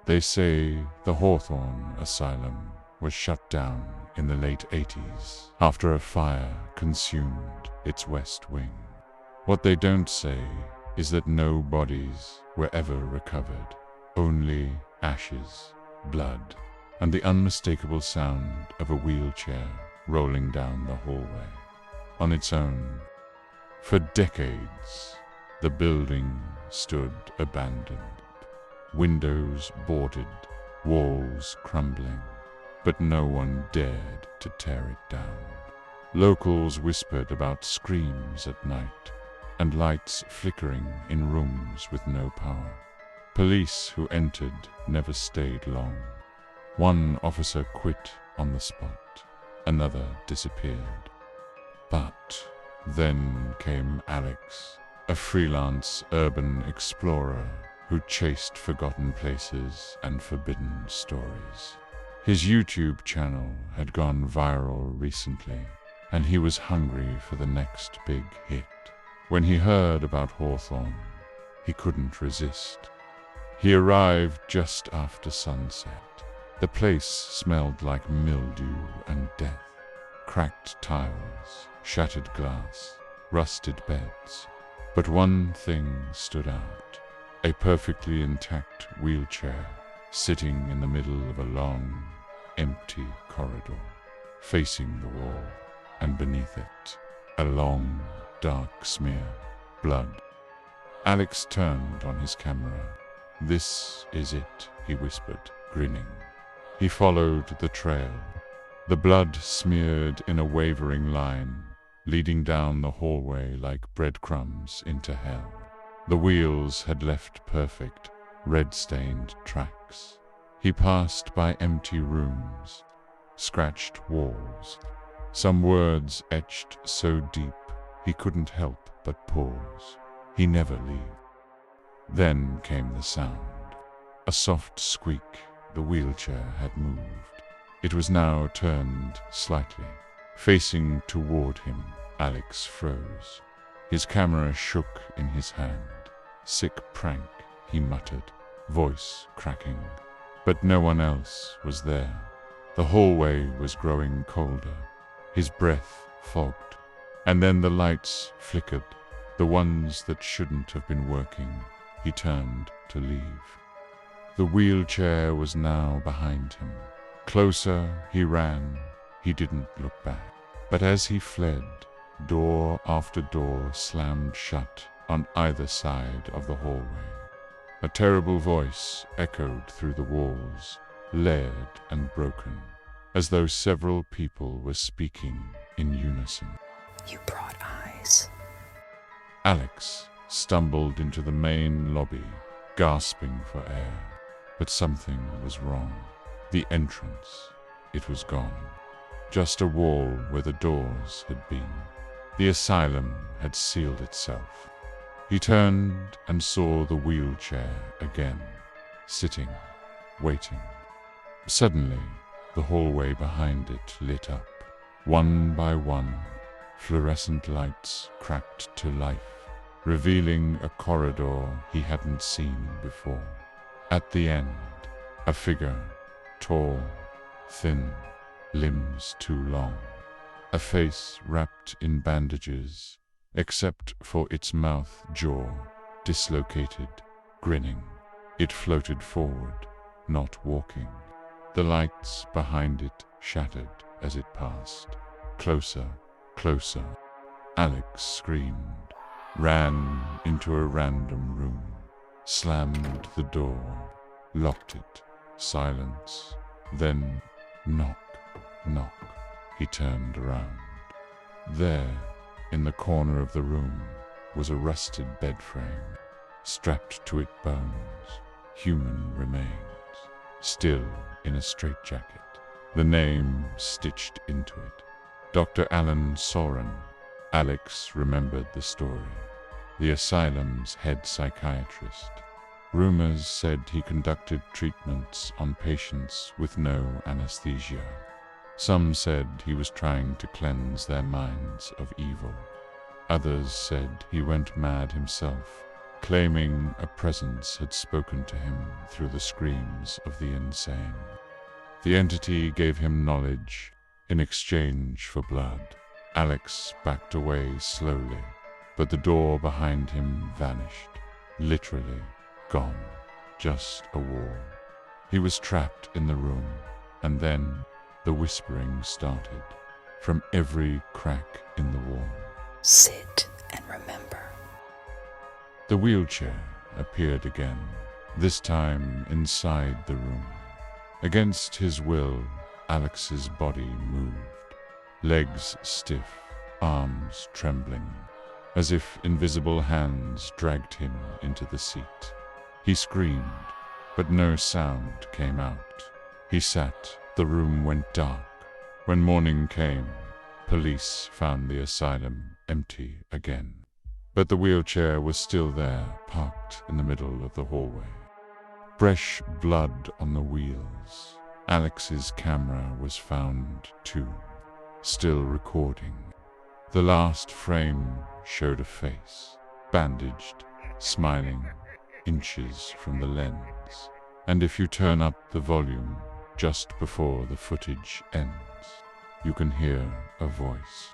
They say the Hawthorne Asylum was shut down in the late 80s after a fire consumed its west wing. What they don't say is that no bodies were ever recovered, only ashes, blood, and the unmistakable sound of a wheelchair rolling down the hallway on its own. For decades, the building stood abandoned, windows boarded, walls crumbling, but no one dared to tear it down. Locals whispered about screams at night and lights flickering in rooms with no power. Police who entered never stayed long. One officer quit on the spot, another disappeared. But then came Alex, a freelance urban explorer who chased forgotten places and forbidden stories. His YouTube channel had gone viral recently, and he was hungry for the next big hit. When he heard about Hawthorne, he couldn't resist. He arrived just after sunset. The place smelled like mildew and death. Cracked tiles, shattered glass, rusted beds. But one thing stood out. A perfectly intact wheelchair sitting in the middle of a long, empty corridor, facing the wall, and beneath it, a long, dark smear, blood. Alex turned on his camera. "This is it," he whispered, grinning. He followed the trail, the blood smeared in a wavering line, leading down the hallway like breadcrumbs into hell. The wheels had left perfect, red-stained tracks. He passed by empty rooms, scratched walls, some words etched so deep he couldn't help but pause. He never leave. Then came the sound. A soft squeak. The wheelchair had moved. It was now turned slightly. Facing toward him, Alex froze. His camera shook in his hand. "Sick prank," he muttered, voice cracking. But no one else was there. The hallway was growing colder. His breath fogged. And then the lights flickered, the ones that shouldn't have been working. He turned to leave. The wheelchair was now behind him. Closer he ran. He didn't look back. But as he fled, door after door slammed shut on either side of the hallway. A terrible voice echoed through the walls, layered and broken, as though several people were speaking in unison. "You brought eyes." Alex stumbled into the main lobby, gasping for air. But something was wrong. The entrance, it was gone. Just a wall where the doors had been. The asylum had sealed itself. He turned and saw the wheelchair again, sitting, waiting. Suddenly, the hallway behind it lit up. One by one, fluorescent lights cracked to life, revealing a corridor he hadn't seen before. At the end, a figure, tall, thin, limbs too long. A face wrapped in bandages, except for its mouth jaw, dislocated, grinning. It floated forward, not walking. The lights behind it shattered as it passed. Closer, closer. Alex screamed, ran into a random room, slammed the door, locked it. Silence. Then knock, knock. He turned around. There, in the corner of the room, was a rusted bed frame. Strapped to it bones, human remains, still in a straitjacket. The name stitched into it. Dr. Alan Soren. Alex remembered the story. The asylum's head psychiatrist. Rumors said he conducted treatments on patients with no anesthesia. Some said he was trying to cleanse their minds of evil. Others said he went mad himself, claiming a presence had spoken to him through the screams of the insane. The entity gave him knowledge in exchange for blood. Alex backed away slowly, but the door behind him vanished, literally gone, just a wall. He was trapped in the room, and then the whispering started from every crack in the wall. Sit and remember. The wheelchair appeared again, this time inside the room. Against his will, Alex's body moved, legs stiff, arms trembling, as if invisible hands dragged him into the seat. He screamed, but no sound came out. He sat, the room went dark. When morning came, police found the asylum empty again. But the wheelchair was still there, parked in the middle of the hallway. Fresh blood on the wheels. Alex's camera was found too, still recording. The last frame showed a face, bandaged, smiling, inches from the lens. And if you turn up the volume just before the footage ends, you can hear a voice.